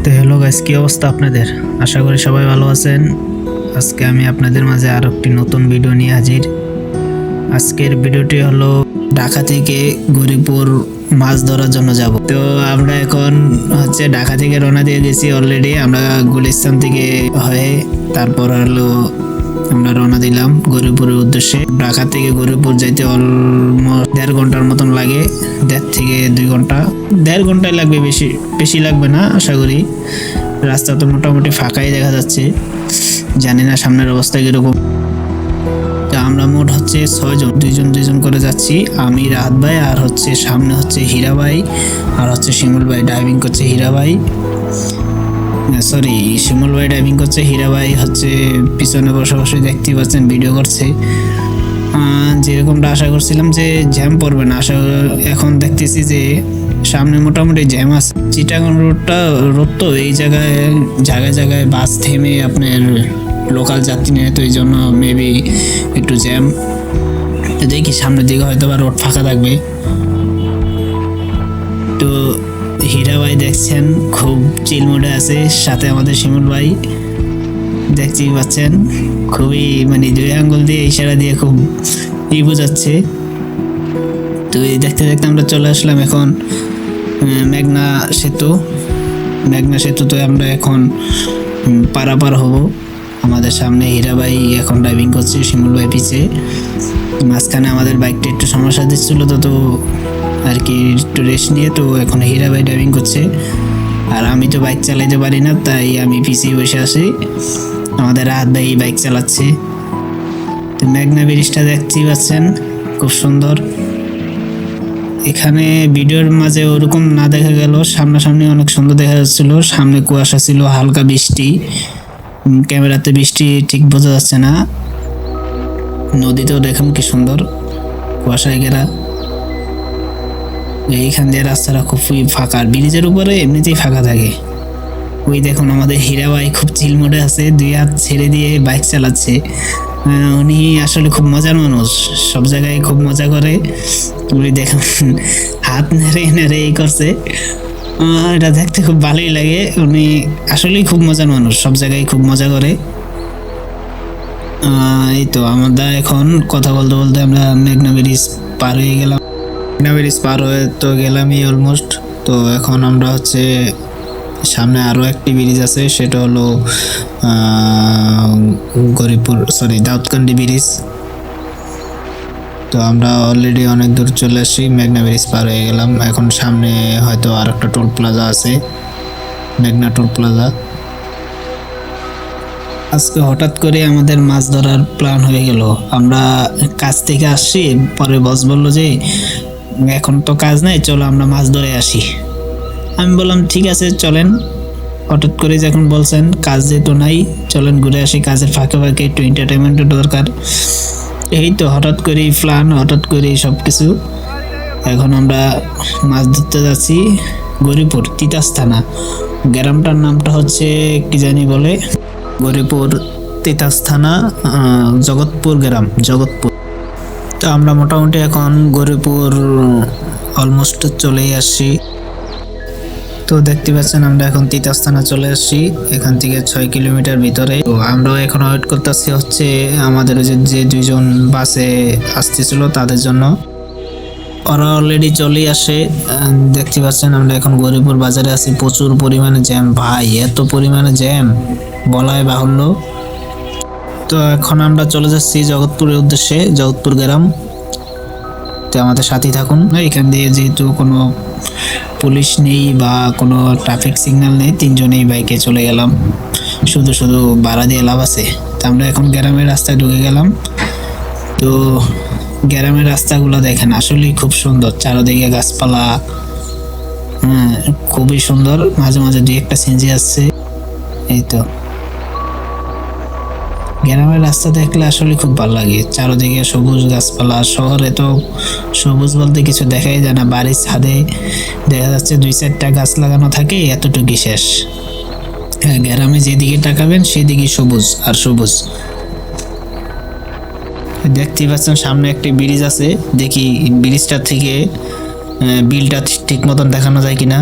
তো hello guys, কি অবস্থা আপনাদের? আশা করি সবাই ভালো আছেন। আজকে আমি আপনাদের মাঝে আর একটি নতুন ভিডিও নিয়ে হাজির। আজকের ভিডিওটি হলো ঢাকা থেকে গৌরীপুর মাছ ধরার জন্য যাব। তো আমরা এখন ঢাকা থেকে রওনা দিয়ে গেছি অলরেডি। আমরা গুলিস্তান থেকে হয়ে তারপর হলো আমরা রওনা দিলাম গৌরীপুরের উদ্দেশ্যে। ঢাকা থেকে গৌরীপুর যাইতে অলমোস্ট 1.5 ঘন্টার মতন লাগে, 1.5 থেকে 2 ঘন্টা, 1.5 ঘন্টায় লাগবে, বেশি লাগবে না আশা করি। রাস্তা তো মোটামুটি ফাঁকাই দেখা যাচ্ছে, জানি না সামনের অবস্থা কিরকম। আমরা মোট 6 জন, দুইজন করে যাচ্ছি। আমি রাহাত ভাই আর সামনে হীরা ভাই আর শিমুল ভাই ড্রাইভিং করছে। শিমুল ভাই ড্রাইভিং করছে, হীরা ভাই পিছনে বসে বসে দেখতে পাচ্ছেন ভিডিও করছে। যেরকমটা আশা করছিলাম যে জ্যাম পড়বে না, এখন দেখতেছি যে সামনে মোটামুটি জ্যাম আছে। চিটাগাং রোড তো এই জায়গায় বাস থেমে আপনার লোকাল যাত্রী নেয়, তো এই জন্য মেবি একটু জ্যাম। দেখি সামনের দিকে হয়তো বা রোড ফাঁকা থাকবে। তো হীরা ভাই দেখছেন খুব চিল মোডে আছে, সাথে আমাদের শিমুল ভাই দেখতেই পাচ্ছেন খুবই দুই আঙ্গুল দিয়ে ইশারা দিয়ে খুব বোঝাচ্ছে। তো এই দেখতে দেখতে আমরা চলে আসলাম এখন মেঘনা সেতুতে আমরা এখন পারাপার হব। আমাদের সামনে হীরা ভাই এখন ড্রাইভিং করছে, শিমুল ভাই পিছে। মাঝখানে আমাদের বাইকটা একটু সমস্যা দিচ্ছিল, তো আর কি একটু রেস্ট নিয়ে তো এখন হীরা ভাই ড্রাইভিং করছে। আর আমি তো বাইক চালাইতে পারি না, তাই আমি পিছিয়ে বসে আছি। আমাদের রাহাত ভাই বাইক চালাচ্ছে। তো মেঘনা ব্রিজটা দেখতেই পাচ্ছেন খুব সুন্দর। এখানে ভিডিওর মাঝে ওরকম না দেখা গেল, সামনাসামনি অনেক সুন্দর দেখা যাচ্ছিল। সামনে কুয়াশা ছিল, হালকা বৃষ্টি, ক্যামেরাতে বৃষ্টি ঠিক বোঝা যাচ্ছে না। নদীতেও দেখুন কি সুন্দর কুয়াশায় ঘেরা। এইখান দিয়ে রাস্তাটা খুব ফাঁকা, ব্রিজের উপরে এমনিতেই ফাঁকা থাকে। ওই দেখুন আমাদের হীরা ভাই খুব চিল মোডে আছে, 2 হাত ছেড়ে দিয়ে বাইক চালাচ্ছে। উনি আসলে খুব মজার মানুষ, সব জায়গায় খুব মজা করে। উনি দেখুন হাত নেড়ে করছে, এটা দেখতে খুব ভালোই লাগে। উনি আসলেই খুব মজার মানুষ, সব জায়গায় খুব মজা করে। এই তো আমরা এখন কথা বলতে বলতে আমরা মেঘনা ব্রিজ পার হয়ে গেলাম। মেঘনা ব্রিজ পার হয়ে তো গেলামই অলমোস্ট। তো এখন আমরা সামনে আরও একটি ব্রিজ আছে, সেটা হলো দাউদকান্দি ব্রিজ। তো আমরা অলরেডি অনেক দূর চলে আসি, মেঘনা ব্রিজ পার হয়ে গেলাম। এখন সামনে হয়তো আর একটা টোল প্লাজা আছে, মেঘনা টোল প্লাজা। আজকে হঠাৎ করে আমাদের মাছ ধরার প্ল্যান হয়ে গেল। আমরা কাজ থেকে আসছি, পরে বস বললো যে এখন তো কাজ নাই, চলো আমরা মাছ ধরে আসি। আমি বললাম ঠিক আছে চলেন। হঠাৎ করে যখন বলছেন কাজ যেহেতু নাই, চলেন ঘুরে আসি, কাজের ফাঁকে ফাঁকে একটু এন্টারটেনমেন্টের দরকার। এই তো হঠাৎ করেই প্ল্যান, হঠাৎ করেই সব কিছু। এখন আমরা মাছ ধরতে যাচ্ছি গৌরীপুর তিতাস থানা। গ্রামটার নামটা কি জানি বলে, গৌরীপুর তিতাস থানা, জগৎপুর গ্রাম, জগৎপুর। তো আমরা মোটামুটি এখন গৌরীপুর অলমোস্ট চলেই আসছি। তো দেখতে পাচ্ছেন আমরা এখন তিতাস থানা চলে আসছি, এখান থেকে 6 কিলোমিটার ভিতরে। তো আমরাও এখন ওয়েট করতেছি আমাদের যে 2 জন বাসে আসতেছিল তাদের জন্য। ওরা অলরেডি চলেই আসে। দেখতে পাচ্ছেন আমরা এখন গৌরীপুর বাজারে আছি, প্রচুর পরিমাণে জ্যাম ভাই, এত পরিমাণে জ্যাম বলাই বাহুল্য। তো এখন আমরা চলে যাচ্ছি জগৎপুরের উদ্দেশ্যে, জগৎপুর গ্রাম। তো আমাদের সাথেই থাকুন। এখান দিয়ে যেহেতু কোনো পুলিশ নেই বা কোনো ট্রাফিক সিগন্যাল নেই, 3 জনেই বাইকে চলে গেলাম, শুধু ভাড়া দিয়ে লাভ আছে। তো আমরা এখন গ্রামের রাস্তায় ঢুকে গেলাম। তো গ্রামের রাস্তাগুলো দেখেন আসলেই খুব সুন্দর, চারদিকে গাছপালা, খুবই সুন্দর। মাঝে মাঝে 2-1টা সিনজি আসছে। এই তো গ্রামের রাস্তা দেখলে আসলে খুব ভালো লাগে, চারদিকে সবুজ গাছপালা। শহরে তো সবুজ বলতে কিছু দেখাই যায় না, বাড়ির ছাদে দেখা যাচ্ছে 2-4টা গাছ লাগানো থাকে, এতটুকুই শেষ। গ্রামে যেদিকে তাকাবেন সেদিকে সবুজ আর সবুজ। দেখতেই পাচ্ছেন সামনে একটি ব্রিজ আছে, দেখি ব্রিজটা থেকে বিলটা ঠিক মতন দেখানো যায় কিনা।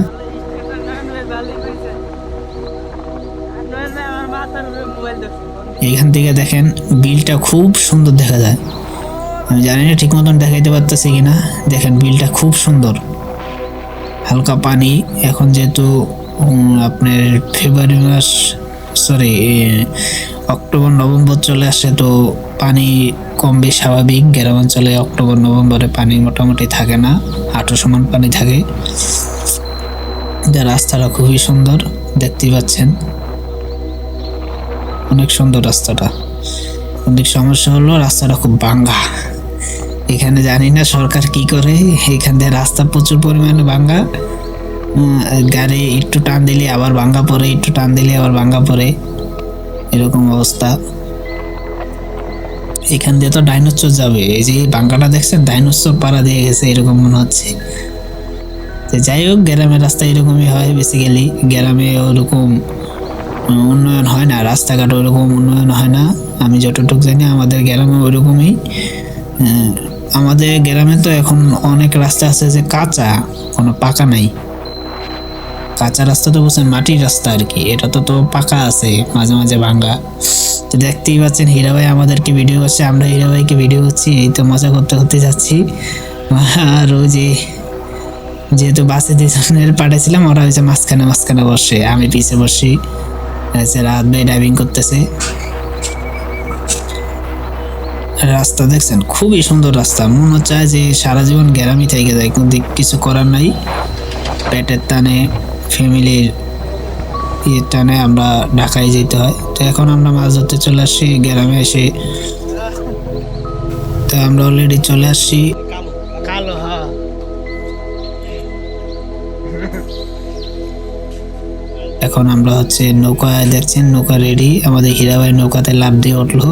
এখান থেকে দেখেন বিলটা খুব সুন্দর দেখা যায়। আমি জানি না ঠিক মতন দেখাইতে পারতেছি কিনা। দেখেন বিলটা খুব সুন্দর, হালকা পানি। এখন যেহেতু আপনার ফেব্রুয়ারি মাস, সরি অক্টোবর নভেম্বর চলে আসে, তো পানি কম বেশ স্বাভাবিক। গ্রামাঞ্চলে অক্টোবর নভেম্বরে পানি মোটামুটি থাকে না, হাঁটু সমান পানি থাকে। রাস্তাটা খুবই সুন্দর, দেখতেই পাচ্ছেন, অনেক সুন্দর রাস্তাটা। অনেক সমস্যা হলো রাস্তাটা খুব ভাঙ্গা। এখানে জানি না সরকার কি করে, এখান দিয়ে রাস্তা প্রচুর পরিমাণে ভাঙ্গা। গাড়ি একটু টান দিলে আবার ভাঙ্গা পড়ে, একটু টান দিলে আবার ভাঙ্গা পড়ে, এরকম অবস্থা। এখান দিয়ে তো ডাইনোসর যাবে, এই যে ভাঙ্গাটা দেখছেন, ডাইনোসর পাড়া দিয়ে গেছে এরকম মনে হচ্ছে। যাই হোক, গ্রামের রাস্তা এরকমই হয় বেসিক্যালি। গ্রামে ওরকম উন্নয়ন হয় না, রাস্তাঘাট ওরকম উন্নয়ন হয় না। আমি যতটুকু জানি আমাদের গ্রামে ওইরকমই। আমাদের গ্রামে তো এখন অনেক রাস্তা আছে যে কাঁচা, কোনো পাকা নাই। কাঁচা রাস্তা তো বলছেন মাটির রাস্তা আর কি, এটা তো পাকা আছে, মাঝে মাঝে ভাঙ্গা। তো দেখতেই পাচ্ছেন হীরা ভাই আমাদেরকে ভিডিও করছে, আমরা হীরা ভাইকে ভিডিও করছি, এই তো মজা করতে করতে যাচ্ছি। আর ওই যেহেতু বাসে দুজনের পাঠাইছিলাম, ওরা হয়েছে মাঝখানে মাঝখানে বসে, আমি পিছে বসি। রাত ভাই ড্রাইভিং করতেছে। রাস্তা দেখছেন খুবই সুন্দর রাস্তা, মনে হচ্ছে যে সারা জীবন গ্রামই থেকে যায়, কিন্তু কিছু করার নাই। পেটের টানে, ফ্যামিলির ইয়ের টানে আমরা ঢাকায় যেতে হয়। তো এখন আমরা মাছ ধরতে চলে আসছি গ্রামে এসে। তো আমরা অলরেডি চলে আসছি। এখন আমরা হচ্ছে নৌকা, দেখছেন নৌকা রেডি। আমাদের হীরা ভাই নৌকাতে লাফ দিয়ে উঠলো।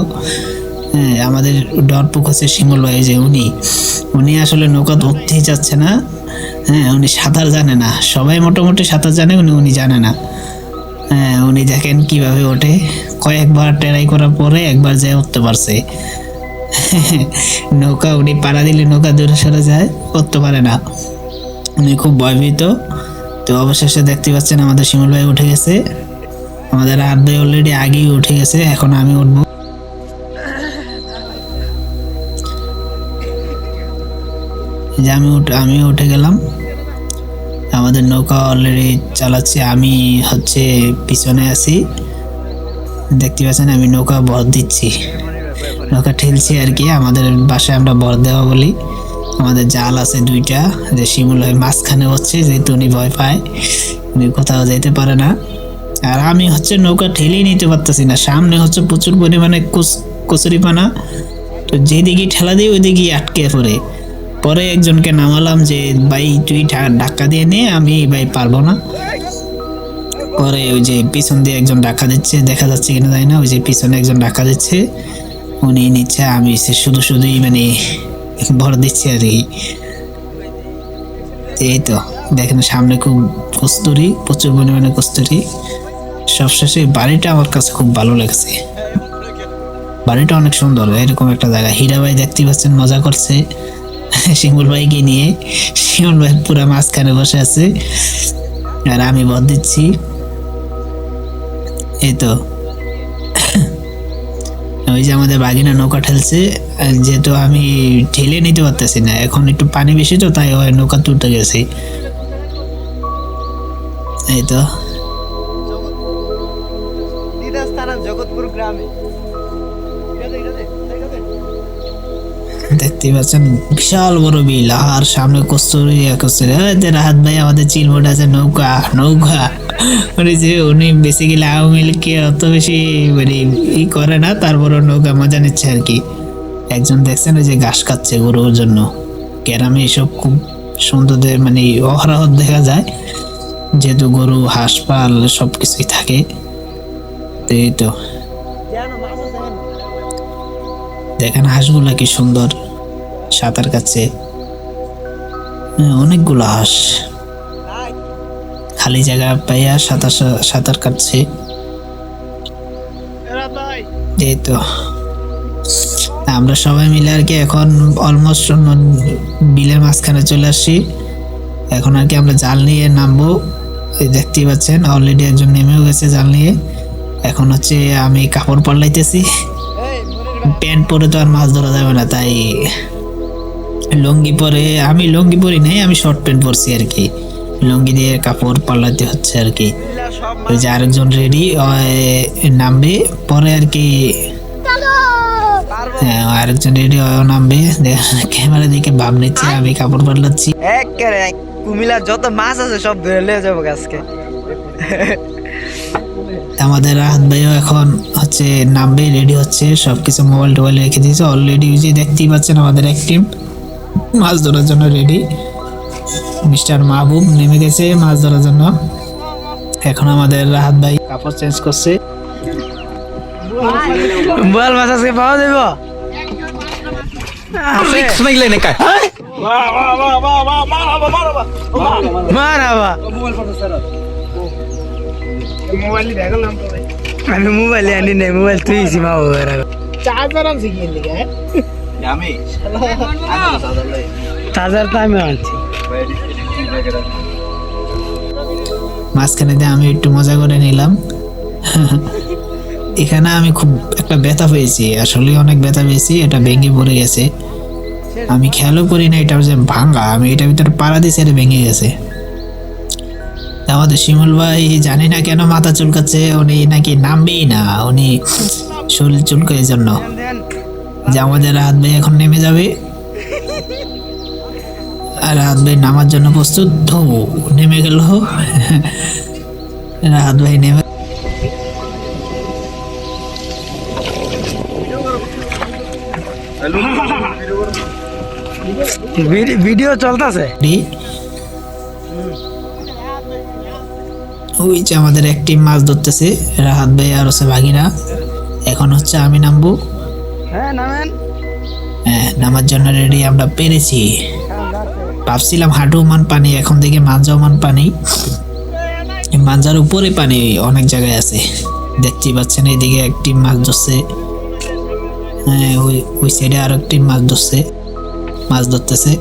হ্যাঁ, আমাদের ডরপুক হচ্ছে শিমুল ভাই, যে উনি আসলে নৌকা ধরতেই যাচ্ছে না। হ্যাঁ, উনি সাঁতার জানে না, সবাই মোটামুটি সাঁতার জানে, উনি জানে না। হ্যাঁ, উনি দেখেন কিভাবে ওঠে, কয়েকবার ট্রাই করার পরে একবার যায় উঠতে পারছে। নৌকা উনি পাড়া দিলে নৌকা দূরে সরে যায়, উঠতে পারে না, উনি খুব ভয়ভীত। তো অবশেষে দেখতে পাচ্ছেন আমাদের শিমুল ভাই উঠে গেছে। আমাদের হাত ভাই অলরেডি আগেই উঠে গেছে, এখন আমি উঠবো। যে আমি উঠে গেলাম। আমাদের নৌকা অলরেডি চালাচ্ছি, আমি হচ্ছে পিছনে আছি। দেখতে পাচ্ছেন আমি নৌকা ভর দিচ্ছি, নৌকা ঠেলছি আর কি। আমাদের বাসায় আমরা ভর দেওয়া বলি। আমাদের জাল আছে দুইটা, যে শিমুল ভাই মাঝখানে হচ্ছে, যেহেতু উনি ভয় পায়, উনি কোথাও যেতে পারে না। আর আমি হচ্ছে নৌকা ঠেলেই নিতে পারতেছি না, সামনে হচ্ছে প্রচুর পরিমাণে কচুরিপানা। তো যেদিকে ঠেলা দিই ওইদিকেই আটকে পড়ে। পরে একজনকে নামালাম যে ভাই তুই ধাক্কা দিয়ে নে, আমি ভাই পারবো না। পরে ওই যে পিছন দিয়ে একজন ধাক্কা দিচ্ছে, দেখা যাচ্ছে কিনা জানি না, ওই যে পিছনে একজন ধাক্কা দিচ্ছে, উনি নিচ্ছে, আমি শুধুই মানে ভর দিচ্ছি আর কি। এই তো দেখেন সামনে খুব কস্তুরি, প্রচুর পরিমাণে কস্তুরি। সবশেষে বাড়িটা আমার কাছে খুব ভালো লাগছে, বাড়িটা অনেক সুন্দর, এরকম একটা জায়গা। হীরা ভাই দেখতে পাচ্ছেন মজা করছে শিমুল ভাইকে নিয়ে। শিমুল ভাই পুরা মাঝখানে বসে আছে আর আমি ভর দিচ্ছি। এই তো ওই যে আমাদের বাগিনা নৌকা ঠেলছে, যেহেতু আমি ঠেলে নিতে পারতেছি না, এখন একটু পানি বেশি তো, তাই ওই নৌকা তুলতে গেছি। এই তো জগৎপুর গ্রামে দেখতে পাচ্ছেন বিশাল বড় বিল, আর সামনে কস্তুরি রাহাত ভাই আমাদের চিলবোট আছে, নৌকা মানে যে উনি বেসিক্যালি আওয়ামী লীগকে অত বেশি মানে ই করে না, তারপরও নৌকা মজা নিচ্ছে আর কি। একজন দেখছেন ওই যে ঘাস খাচ্ছে গরুর জন্য। গ্রামে এসব খুব সুন্দর মানে অহরহ দেখা যায়, যেহেতু গরু হাঁস পাল সবকিছুই থাকে। এই তো দেখেন হাঁসগুলা কি সুন্দর সাঁতার কাটছে, অনেকগুলো হাঁস খালি জায়গা পাইয়া সাঁতার কাটছে। এই তো আমরা সবাই মিলে আর কি এখন অলমোস্ট বিলের মাঝখানে চলে আসছি। এখন আর কি আমরা জাল নিয়ে নামবো। দেখতেই পাচ্ছেন অলরেডি একজন নেমেও গেছে জাল নিয়ে। এখন হচ্ছে আমি কাপড় পাল্টাইতেছি, প্যান্ট পরে তো আর মাছ ধরা যাবে না, তাই লুঙ্গি পরে, আমি লুঙ্গি পরি নাই, আমি শর্ট প্যান্ট পরছি আর কি, লুঙ্গি দিয়ে কাপড় পাল্টাতে হচ্ছে আর কি। ওই যে আরেকজন রেডি নামবে পরে আর কি, হ্যাঁ আরেকজন রেডি নামবে, ক্যামেরা দিকে ভাব নিচ্ছে আমি কাপড় পাল্টাচ্ছি। কুমিল্লার যত মাছ আছে সব ধরে নিয়ে যাবো আজকে। আমাদের রাহাত ভাইও এখন হচ্ছে নামবে, রেডি হচ্ছে, সবকিছু মোবাইল টোবাইল রেখে দিয়েছে অলরেডি। যে দেখতেই পাচ্ছেন আমাদের এক টিম মাছ ধরার জন্য রেডি। মিস্টার মাহবুব নেমে গেছে মাছ ধরার জন্য। এখন আমাদের রাহাত ভাই কাপড় চেঞ্জ করছে। বল মাছ আজকে পাওয়া যাবে? মারাবা আমি মোবাইল আনি নাই, মোবাইল তুইছি মা বাবার চার্জার তো আমি আনছি। মাঝখানে দিয়ে আমি একটু মজা করে নিলাম। এখানে আমি খুব একটা ব্যথা পেয়েছি, আসলে অনেক ব্যথা পেয়েছি, এটা ভেঙে পড়ে গেছে। আমি খেয়ালও করি না এটা যে ভাঙা, আমি এটার ভিতরে পাড়া দিয়েছি, এটা ভেঙে গেছে। আমাদের শিমুল ভাই জানি না কেন মাথা চুলকাচ্ছে, উনি নাকি নামবেই না, উনি শরীর চুলকায় জন্য। যে আমাদের রাহাত ভাই এখন নেমে যাবে, আর রাহাত ভাই নামার জন্য প্রস্তুত। নেমে গেল রাহাত ভাই নেমে। ভিডিও চলতেছে। ওই যে আমাদের এক টিম মাছ ধরতেছে, রাহাত ভাই আর হচ্ছে ভাগিনা। এখন হচ্ছে আমি নামবো। হ্যাঁ নামেন। হ্যাঁ নামার জন্য রেডি, আমরা পেরেছি। ভাবছিলাম হাঁটু মান পানি, এখন থেকে মাঞ্জাও মান পানি, মাঞ্জার উপরে পানি অনেক জায়গায় আছে। দেখতেই পাচ্ছেন এইদিকে এক টিম মাছ ধরছে, হ্যাঁ ওই সাইডে আর এক টিম মাছ ধরতেছে।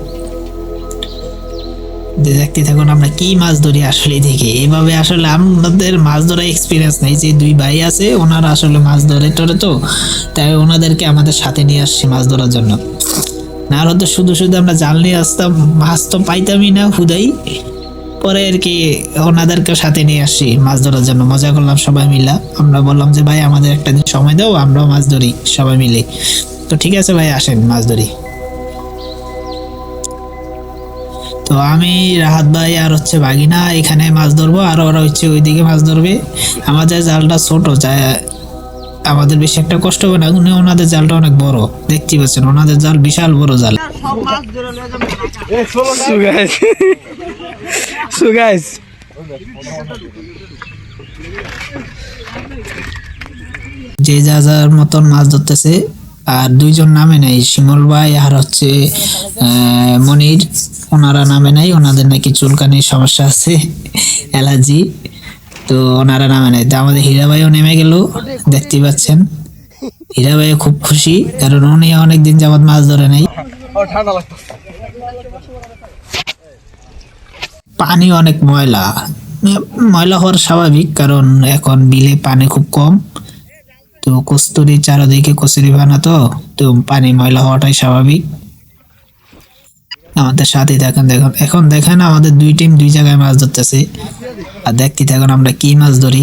দেখতে থাকুন আমরা কি মাছ ধরি আসলে দেখি। এইভাবে আসলে আমাদের মাছ ধরা এক্সপিরিয়েন্স নেই, যে দুই ভাই আছে ওনারা আসলে মাছ ধরে টরে, তো তাই ওনাদেরকে আমাদের সাথে নিয়ে আসছি মাছ ধরার জন্য। না হলে শুধু শুধু আমরা জাল নিয়ে আসতাম, মাছ তো পাইতামই না হুদাই। পরে আর কি ওনাদেরকে সাথে নিয়ে আসছি মাছ ধরার জন্য, মজা করলাম সবাই মিলে। আমরা বললাম যে ভাই আমাদের একটা দিন সময় দাও, আমরাও মাছ ধরি সবাই মিলে। তো ঠিক আছে ভাই আসেন মাছ ধরি। তো আমি রাহাত ভাই আর হচ্ছে ভাগিনা এখানে মাছ ধরবো, আর ওরা হচ্ছে ওইদিকে মাছ ধরবে। আমাদের জালটা ছোট, যায় আমাদের বেশি একটা কষ্ট হবে না, ওনাদের জালটা অনেক বড়। দেখতেই পাচ্ছেন ওনাদের জাল বিশাল বড় জাল। যে যা যার মতন মাছ ধরতেছে, আর দুইজন নামে নাই, শিমুল ভাই আর হচ্ছে মনির, ওনারা নামে নাই, ওনাদের নাকি চুলকানির সমস্যা আছে, অ্যালার্জি, তো ওনারা নামে নাই। তো আমাদের হীরা ভাইও নেমে গেল, দেখতেই পাচ্ছেন। হীরা ভাইও খুব খুশি, কারণ উনি অনেকদিন যাবত মাছ ধরে নাই। পানি অনেক ময়লা, ময়লা হওয়ার স্বাভাবিক, কারণ এখন বিলে পানি খুব কম, তো কস্তুরি চারদিকে কচুরি বানা, তো পানি ময়লা হওয়াটাই স্বাভাবিক। আমাদের সাথে এখন দেখেন আমাদের দুই টিম দুই জায়গায় মাছ ধরতেছে, আর দেখতে থাকুন আমরা কি মাছ ধরি।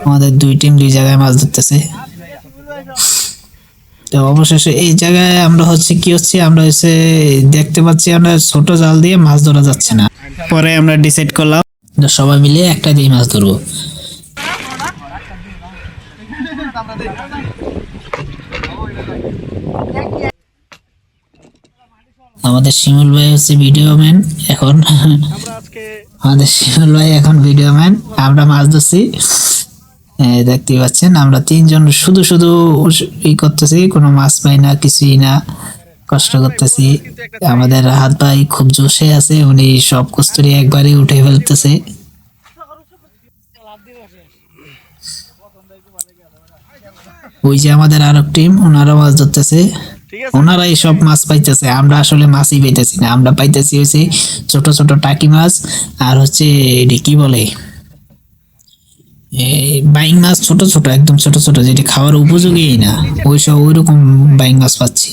আমাদের দুই টিম দুই জায়গায় মাছ ধরতেছে। তো অবশেষে এই জায়গায় আমরা হচ্ছে দেখতে পাচ্ছি আমরা ছোট জাল দিয়ে মাছ ধরা যাচ্ছে না। পরে আমরা ডিসাইড করলাম সবাই মিলে একটা দিয়ে মাছ ধরবো। আমাদের শিমুল ভাই হচ্ছে ভিডিও ম্যান এখন, আমাদের শিমুল ভাই এখন ভিডিও ম্যান। আমরা মাছ ধরছি, দেখতে পাচ্ছেন আমরা তিনজন শুধু শুধু করতেছি, কোনো মাছ পাই না, কিছুই না, কষ্ট করতেছি। আমাদের রাহাত ভাই খুব জোশে আছে, উনি সব কস্তুরি একবারই উঠে ফেলতেছে। ওই যে আমাদের আরেক টিম, ওনারা মাছ ধরতেছে, ওনারাই সব মাছ পাইতেছে, আমরা আসলে মাছই পাইতেছি না। আমরা পাইতেছি হচ্ছে ছোট ছোট টাকি মাছ, আর হচ্ছে এটি কি বলে এই বাইং মাছ ছোট ছোট, একদম ছোট ছোট, যেটি খাওয়ার উপযোগী না, ওই রকম বাইং মাছ পাচ্ছি।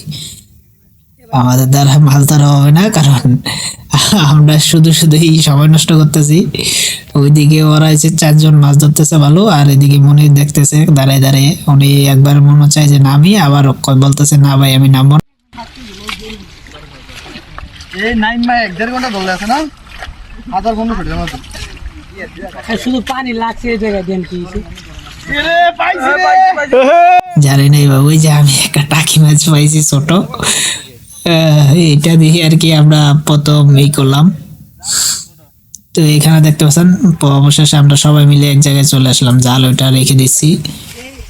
আমাদের দ্বারা মাছ ধরা হবে না, কারণ আমরা শুধু শুধু এই সময় নষ্ট করতেছি। ওইদিকে ওরা এসে 4 জন মাছ ধরতেছে ভালো, আর এদিকে মনির দেখতেছে দাঁড়ায় দাঁড়ায়। উনি একবার মনে চায় যে নামি, আবার বলতেছে না ভাই আমি নামবো না। এই 9 মাই 1.5 ঘন্টা ধরে আছে না, আধার বন্ধ করে দেওয়া আছে। শুধু পানি লাগছে এই জায়গায় দেন কি জানি না বাবু, ওই যে আমি একটা টাকি মাছ পাইছি ছোট, এটা দিয়ে আর কি আমরা প্রথম এই করলাম। তো এখানে দেখতে পাচ্ছেন অবশেষে আমরা সবাই মিলে এক জায়গায় চলে আসলাম। জাল ওইটা রেখে দিচ্ছি,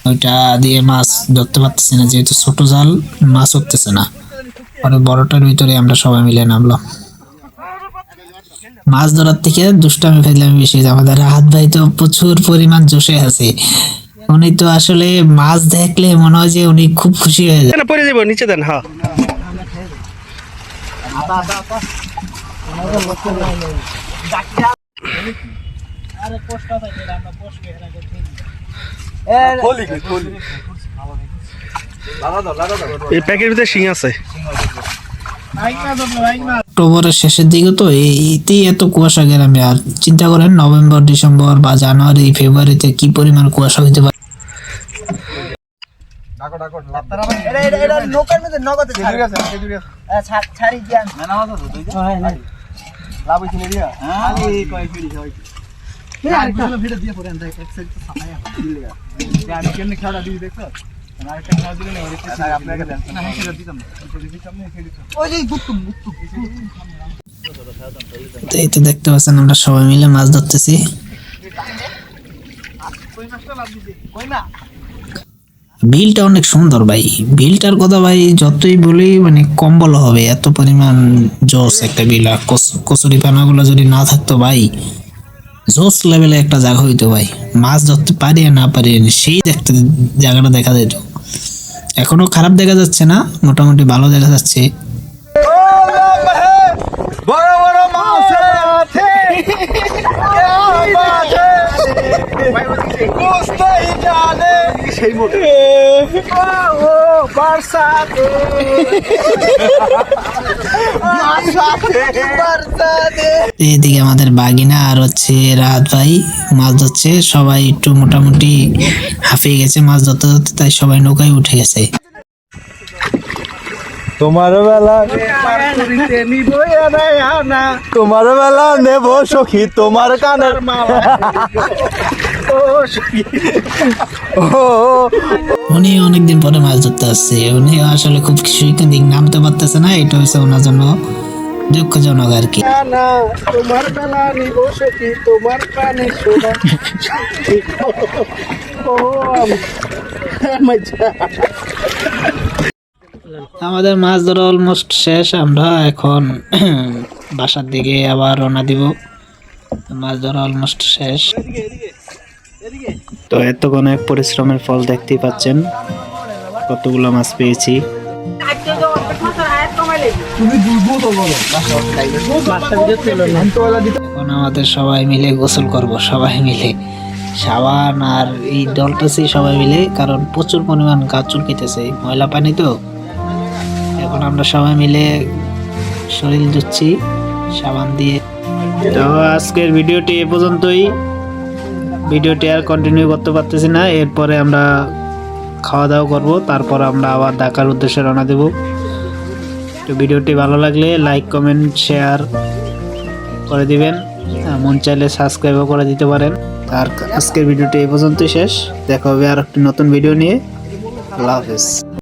ওইটা দিয়ে মাছ ধরতে পারতেছি না, যেহেতু ছোট জাল মাছ উঠতেছে না। পরে বড়টার ভিতরে আমরা সবাই মিলে নামলাম। মাছ ধরার থেকে দুষ্টামি ফেললাম বেশি। আমাদের রাহাত ভাই তো প্রচুর পরিমাণ জোশে আছে। উনি তো আসলে মাছ দেখলে মনে হয় যে উনি খুব খুশি হয়ে যায়। পরে যাবো নিচে দেন। হ্যাঁ এই প্যাকের ভিতরে শিং আছে। অক্টোবরের শেষের দিকে তো এইতেই এত কুয়াশা গ্রামে, আর চিন্তা করেন নভেম্বর, ডিসেম্বর বা জানুয়ারি, ফেব্রুয়ারিতে কি পরিমাণ কুয়াশা হইতে পারে। তো এই তো দেখতে পাচ্ছেন আমরা সবাই মিলে মাছ ধরতেছি। বিলটা অনেক সুন্দর ভাই, বিলটার কথা ভাই যতই বলি মানে কম বলা হবে, এত পরিমাণ জোস একটা বিল। আর কচুরি পানাগুলো যদি না থাকতো ভাই, জোস লেভেলে একটা জায়গা হইতো ভাই। মাছ ধরতে পারি আর না পারি সেই দেখতে জায়গাটা দেখা যেত। এখনো খারাপ দেখা যাচ্ছে না, মোটামুটি ভালো দেখা যাচ্ছে। বড় বড় মাছ আছে, কুস্তাই জানে সেই মোটে ও বারসাতে বারসাতে। এদিকে আমাদের বাগিনা আর হচ্ছে রাহাত ভাই মাছ ধরছে। সবাই একটু মোটামুটি হাঁপিয়ে গেছে মাছ ধরতে ধরতে, তাই সবাই নৌকায় উঠে গেছে। তোমার বেলা তোমার বেলা নেব সখী তোমার কানের মালা। উনি অনেকদিন পরে মাছ ধরতে আসছে, উনি আসলে খুব কিছুই নামতে পারতেছে না, এটা হচ্ছে ওনার জন্য দুঃখজনক আর কি। তোমার বেলা নিব সখী তোমার কানে শোনা। আমাদের মাছ ধরা অলমোস্ট শেষ। আমরা এখন বাসার দিকে আবার রওনা দিব। মাছ ধরা অলমোস্ট শেষ। তো এতক্ষণ এক পরিশ্রমের ফল দেখতেই পাচ্ছেন, কতগুলো মাছ পেয়েছি। এখন আমাদের সবাই মিলে গোসল করব, সবাই মিলে সাবান আর এই ডলটাছি সবাই মিলে, কারণ প্রচুর পরিমাণ গা চুলকাইতেছে, ময়লা পানি তো। এখন আমরা সবাই মিলে শরীর ধুচ্ছি সাবান দিয়ে। তো আজকের ভিডিওটি এ পর্যন্তই। ভিডিওটি আর কন্টিনিউ করতে পারতেছি না, এরপরে আমরা খাওয়া দাওয়া করব, তারপর আমরা আবার ঢাকার উদ্দেশ্যে রওনা দেব। তো ভিডিওটি ভালো লাগলে লাইক, কমেন্ট, শেয়ার করে দিবেন, মন চাইলে সাবস্ক্রাইবও করে দিতে পারেন। আর আজকের ভিডিওটি এই পর্যন্তই শেষ। দেখা হবে আর একটি নতুন ভিডিও নিয়ে। আল্লাহ হাফেজ।